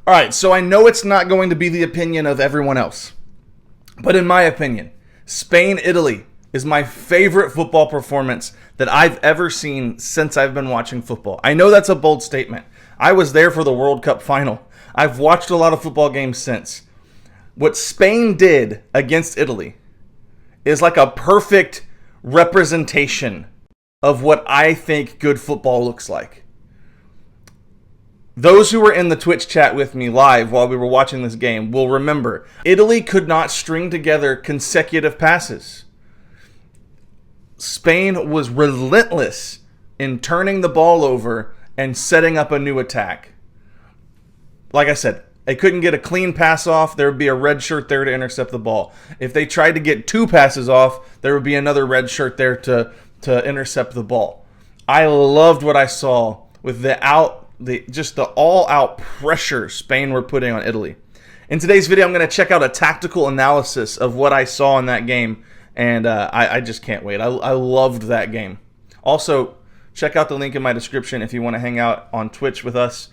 All right, so I know it's not going to be the opinion of everyone else, but in my opinion, Spain-Italy is my favorite football performance that I've ever seen since I've been watching football. I know that's a bold statement. I was there for the World Cup final. I've watched a lot of football games since. What Spain did against Italy is like a perfect representation of what I think good football looks like. Those who were in the Twitch chat with me live while we were watching this game will remember Italy could not string together consecutive passes. Spain was relentless in turning the ball over and setting up a new attack. Like I said, they couldn't get a clean pass off, there would be a red shirt there to intercept the ball. If they tried to get 2 passes off, there would be another red shirt there to intercept the ball. I loved what I saw with the all-out pressure Spain were putting on Italy. In today's video, I'm going to check out a tactical analysis of what I saw in that game, and I just can't wait. I loved that game. Also, check out the link in my description if you want to hang out on Twitch with us.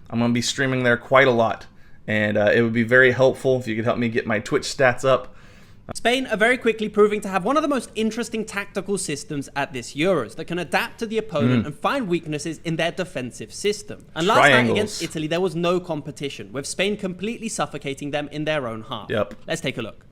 I'm going to be streaming there quite a lot, and it would be very helpful if you could help me get my Twitch stats up. Spain are very quickly proving to have one of the most interesting tactical systems at this Euros that can adapt to the opponent and find weaknesses in their defensive system. And last night against Italy, there was no competition, with Spain completely suffocating them in their own half. Yep. Let's take a look.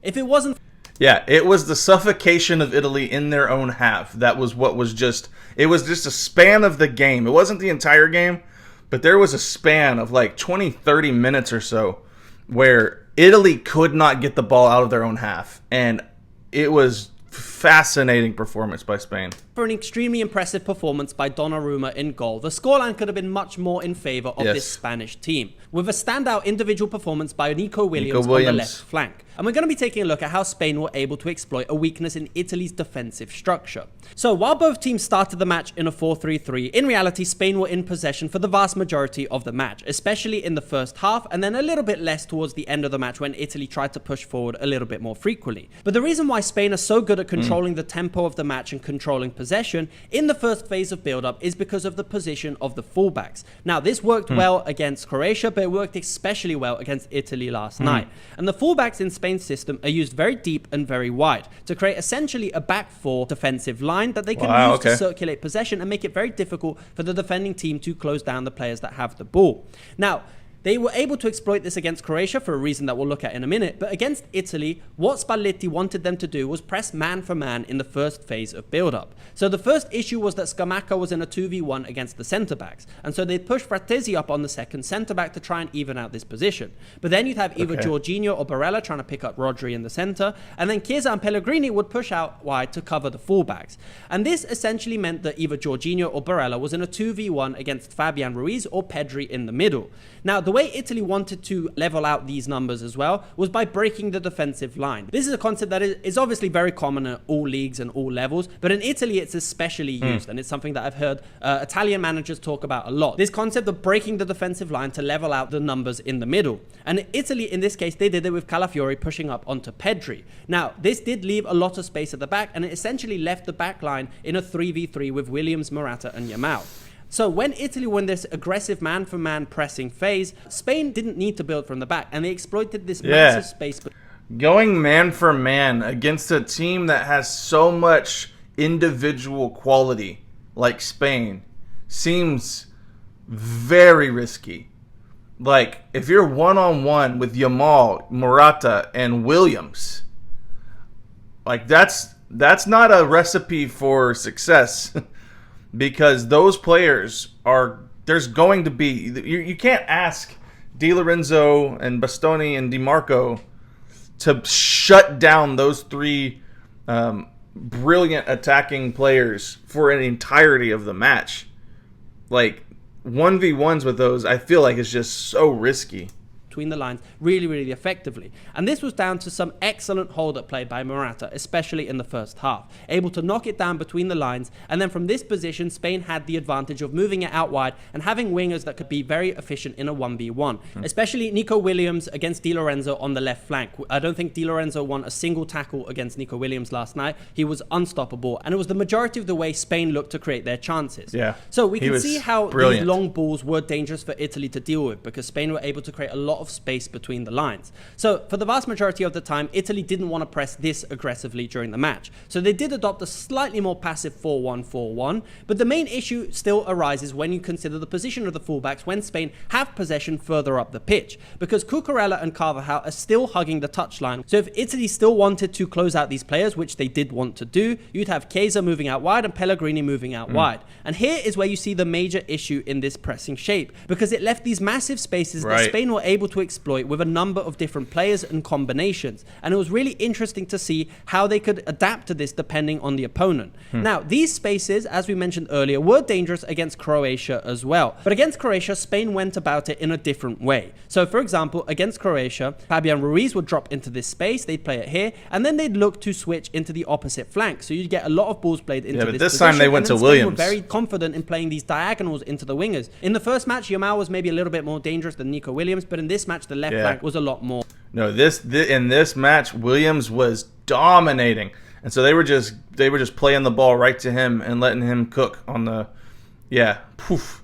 If it wasn't... Yeah, it was the suffocation of Italy in their own half. That was what was just... It was just a span of the game. It wasn't the entire game, but there was a span of like 20, 30 minutes or so where Italy could not get the ball out of their own half, and it was fascinating performance by Spain. For an extremely impressive performance by Donnarumma in goal, the scoreline could have been much more in favor of this Spanish team, with a standout individual performance by Nico Williams on the left flank. And we're going to be taking a look at how Spain were able to exploit a weakness in Italy's defensive structure. So while both teams started the match in a 4-3-3, in reality Spain were in possession for the vast majority of the match, especially in the first half, and then a little bit less towards the end of the match when Italy tried to push forward a little bit more frequently. But the reason why Spain are so good at controlling the tempo of the match and controlling possession in the first phase of build-up is because of the position of the fullbacks. Now, this worked well against Croatia, but it worked especially well against Italy last night. And the fullbacks in Spain's system are used very deep and very wide to create essentially a back four defensive line that they can use to circulate possession and make it very difficult for the defending team to close down the players that have the ball. Now, they were able to exploit this against Croatia for a reason that we'll look at in a minute, but against Italy, what Spalletti wanted them to do was press man for man in the first phase of build-up. So the first issue was that Scamacca was in a 2v1 against the centre-backs, and so they pushed Fratesi up on the second centre-back to try and even out this position. But then you'd have either Jorginho or Barella trying to pick up Rodri in the centre, and then Chiesa and Pellegrini would push out wide to cover the fullbacks. And this essentially meant that either Jorginho or Barella was in a 2v1 against Fabian Ruiz or Pedri in the middle. Now, the way Italy wanted to level out these numbers as well was by breaking the defensive line. This is a concept that is obviously very common at all leagues and all levels, but in Italy it's especially used, and it's something that I've heard Italian managers talk about a lot. This concept of breaking the defensive line to level out the numbers in the middle. And Italy, in this case, they did it with Calafiori pushing up onto Pedri. Now, this did leave a lot of space at the back, and it essentially left the back line in a 3v3 with Williams, Morata, and Yamal. So when Italy won this aggressive man-for-man pressing phase, Spain didn't need to build from the back, and they exploited this massive space. Going man-for-man against a team that has so much individual quality, like Spain, seems very risky. Like, if you're one-on-one with Yamal, Morata, and Williams, like, that's not a recipe for success. Because those players are, there's going to be, you can't ask Di Lorenzo and Bastoni and Di Marco to shut down those three brilliant attacking players for an entirety of the match. Like, 1v1s with those, I feel like it's just so risky. between the lines really, really effectively. And this was down to some excellent hold-up play by Morata, especially in the first half. Able to knock it down between the lines, and then from this position, Spain had the advantage of moving it out wide and having wingers that could be very efficient in a 1v1. Especially Nico Williams against Di Lorenzo on the left flank. I don't think Di Lorenzo won a single tackle against Nico Williams last night. He was unstoppable, and it was the majority of the way Spain looked to create their chances. Yeah. So we can see how brilliant. these long balls were dangerous for Italy to deal with, because Spain were able to create a lot of space between the lines. So for the vast majority of the time, Italy didn't want to press this aggressively during the match. So they did adopt a slightly more passive 4-1-4-1, but the main issue still arises when you consider the position of the fullbacks when Spain have possession further up the pitch, because Cucurella and Carvajal are still hugging the touchline. So if Italy still wanted to close out these players, which they did want to do, you'd have Chiesa moving out wide and Pellegrini moving out wide. And here is where you see the major issue in this pressing shape, because it left these massive spaces that Spain were able to exploit with a number of different players and combinations. And it was really interesting to see how they could adapt to this depending on the opponent. Now, these spaces, as we mentioned earlier, were dangerous against Croatia as well. But against Croatia, Spain went about it in a different way. So, for example, against Croatia, Fabian Ruiz would drop into this space, they'd play it here, and then they'd look to switch into the opposite flank. So you'd get a lot of balls played into but this this position, time they went to Spain Williams. were very confident in playing these diagonals into the wingers. In the first match, Yamal was maybe a little bit more dangerous than Nico Williams, but in this match, the left flank was a lot more. No, in this match, Williams was dominating, and so they were just playing the ball right to him and letting him cook on the, poof.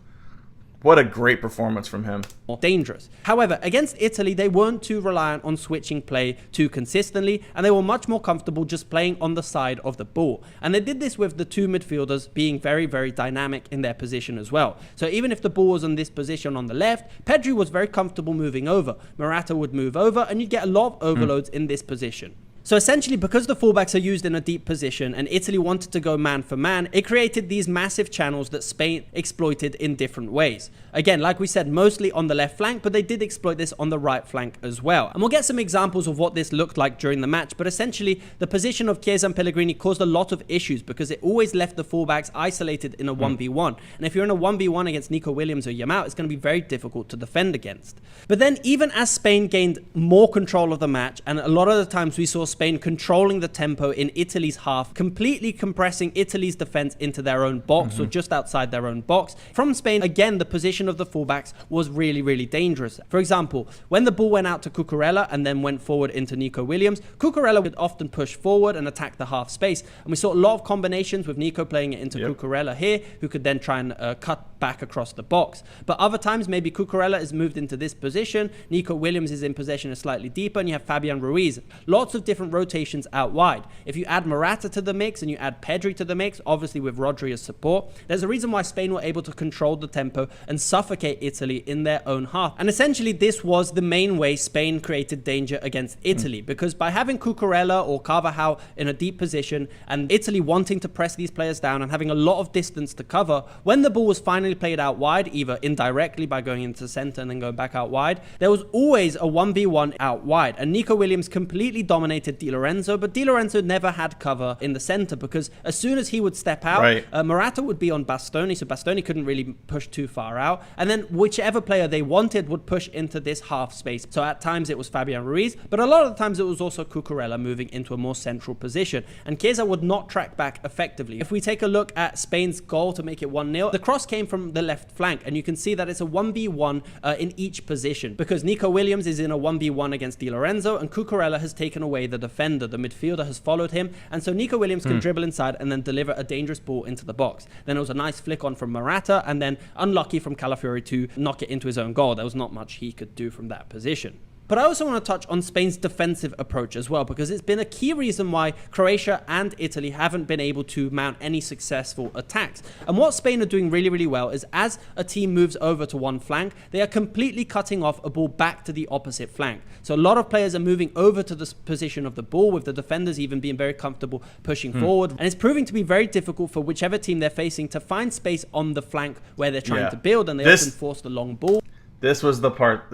What a great performance from him. Dangerous. However, against Italy, they weren't too reliant on switching play too consistently, and they were much more comfortable just playing on the side of the ball. And they did this with the two midfielders being very, very dynamic in their position as well. So even if the ball was on this position on the left, Pedri was very comfortable moving over. Morata would move over, and you'd get a lot of overloads in this position. So essentially, because the fullbacks are used in a deep position and Italy wanted to go man for man, it created these massive channels that Spain exploited in different ways. Again, like we said, mostly on the left flank, but they did exploit this on the right flank as well. And we'll get some examples of what this looked like during the match, but essentially, the position of Chiesa and Pellegrini caused a lot of issues because it always left the fullbacks isolated in a 1v1. And if you're in a 1v1 against Nico Williams or Yamal, it's going to be very difficult to defend against. But then, even as Spain gained more control of the match, and a lot of the times we saw Spain controlling the tempo in Italy's half, completely compressing Italy's defense into their own box or just outside their own box. From Spain, again, the position of the fullbacks was really, really dangerous. For example, when the ball went out to Cucurella and then went forward into Nico Williams, Cucurella would often push forward and attack the half space. And we saw a lot of combinations with Nico playing it into Cucurella here, who could then try and cut back across the box. But other times, maybe Cucurella is moved into this position, Nico Williams is in possession slightly deeper, and you have Fabian Ruiz. Lots of different rotations out wide. If you add Morata to the mix and you add Pedri to the mix, obviously with Rodri as support, there's a reason why Spain were able to control the tempo and suffocate Italy in their own half. And essentially, this was the main way Spain created danger against Italy, because by having Cucurella or Carvajal in a deep position and Italy wanting to press these players down and having a lot of distance to cover, when the ball was finally played out wide, either indirectly by going into center and then going back out wide, there was always a 1v1 out wide. And Nico Williams completely dominated Di Lorenzo, but Di Lorenzo never had cover in the center, because as soon as he would step out, Morata would be on Bastoni, so Bastoni couldn't really push too far out. And then whichever player they wanted would push into this half space. So at times it was Fabian Ruiz, but a lot of the times it was also Cucurella moving into a more central position. And Chiesa would not track back effectively. If we take a look at Spain's goal to make it 1-0, the cross came from the left flank, and you can see that it's a 1v1 in each position, because Nico Williams is in a 1v1 against Di Lorenzo, and Cucurella has taken away the defender. The midfielder has followed him, and so Nico Williams can dribble inside and then deliver a dangerous ball into the box. Then it was a nice flick on from Morata, and then unlucky from Calafiori to knock it into his own goal. There was not much he could do from that position. But I also want to touch on Spain's defensive approach as well, because it's been a key reason why Croatia and Italy haven't been able to mount any successful attacks. And what Spain are doing really, really well is, as a team moves over to one flank, they are completely cutting off a ball back to the opposite flank. So a lot of players are moving over to the position of the ball, with the defenders even being very comfortable pushing forward. And it's proving to be very difficult for whichever team they're facing to find space on the flank where they're trying to build, and they often force the long ball. This was the part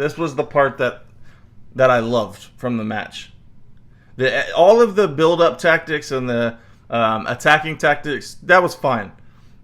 that I loved from the match. All of the build-up tactics and the attacking tactics, that was fine.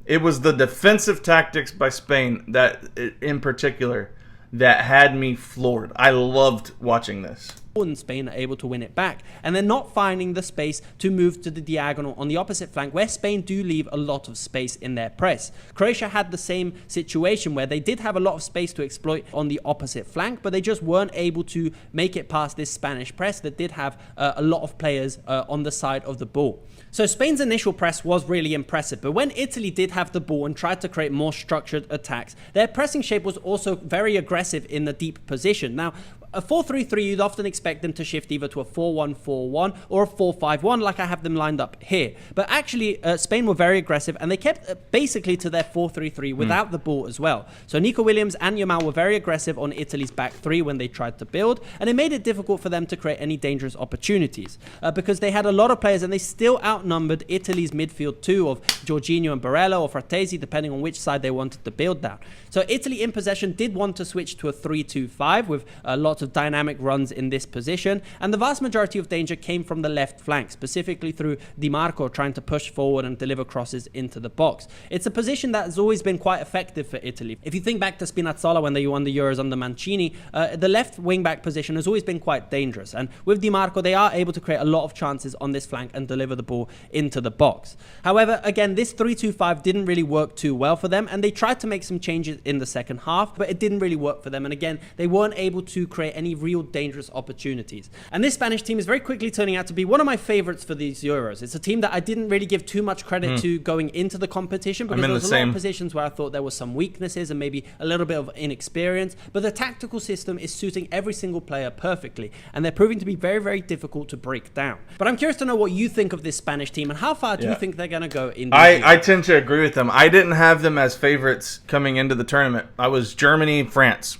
It was the defensive tactics by Spain that, in particular, that had me floored. I loved watching this. And Spain are able to win it back, and they're not finding the space to move to the diagonal on the opposite flank, where Spain do leave a lot of space in their press. Croatia had the same situation where they did have a lot of space to exploit on the opposite flank, but they just weren't able to make it past this Spanish press that did have a lot of players on the side of the ball. So Spain's initial press was really impressive, but when Italy did have the ball and tried to create more structured attacks, their pressing shape was also very aggressive in the deep position. Now, a 4-3-3, you'd often expect them to shift either to a 4-1-4-1 or a 4-5-1, like I have them lined up here. But actually, Spain were very aggressive, and they kept basically to their 4-3-3 without the ball as well. So Nico Williams and Yamal were very aggressive on Italy's back three when they tried to build, and it made it difficult for them to create any dangerous opportunities because they had a lot of players, and they still outnumbered Italy's midfield two of Jorginho and Barella or Fratesi, depending on which side they wanted to build down. So Italy in possession did want to switch to a 3-2-5 with lots of dynamic runs in this position, and the vast majority of danger came from the left flank, specifically through Di Marco trying to push forward and deliver crosses into the box. It's a position that has always been quite effective for Italy. If you think back to Spinazzola when they won the Euros under Mancini, the left wing-back position has always been quite dangerous, and with Di Marco they are able to create a lot of chances on this flank and deliver the ball into the box. However, again, this 3-2-5 didn't really work too well for them, and they tried to make some changes in the second half, but it didn't really work for them, and again, they weren't able to create any real dangerous opportunities. And this Spanish team is very quickly turning out to be one of my favorites for these Euros. It's a team that I didn't really give too much credit to going into the competition, because there was a lot of positions where I thought there was some weaknesses and maybe a little bit of inexperience, but the tactical system is suiting every single player perfectly, and they're proving to be very, very difficult to break down. But I'm curious to know what you think of this Spanish team, and how far do you think they're going to go in the I tend to agree with them. I didn't have them as favorites coming into the tournament. I was Germany, France.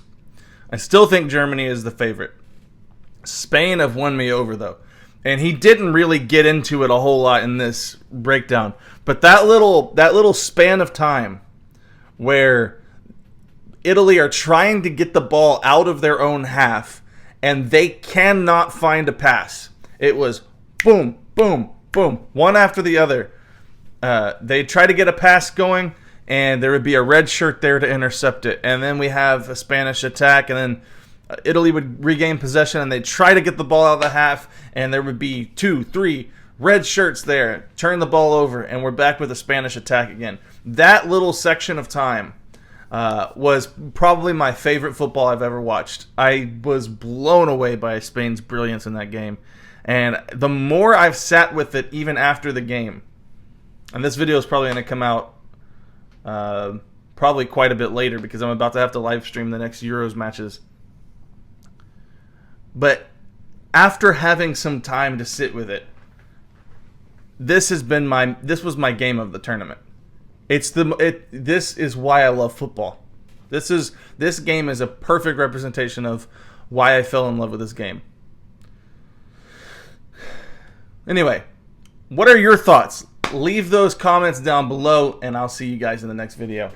I still think Germany is the favorite. Spain have won me over, though. And he didn't really get into it a whole lot in this breakdown. But that little span of time where Italy are trying to get the ball out of their own half and they cannot find a pass. It was boom, boom, boom, one after the other. They try to get a pass going, and there would be a red shirt there to intercept it. And then we have a Spanish attack, and then Italy would regain possession, and they'd try to get the ball out of the half, and there would be 2, 3 red shirts there, turn the ball over, and we're back with a Spanish attack again. That little section of time was probably my favorite football I've ever watched. I was blown away by Spain's brilliance in that game. And the more I've sat with it even after the game, and this video is probably going to come out probably quite a bit later because I'm about to have to live stream the next Euros matches. But after having some time to sit with it, this was my game of the tournament. This is why I love football. This game is a perfect representation of why I fell in love with this game. Anyway, what are your thoughts? Leave those comments down below, and I'll see you guys in the next video.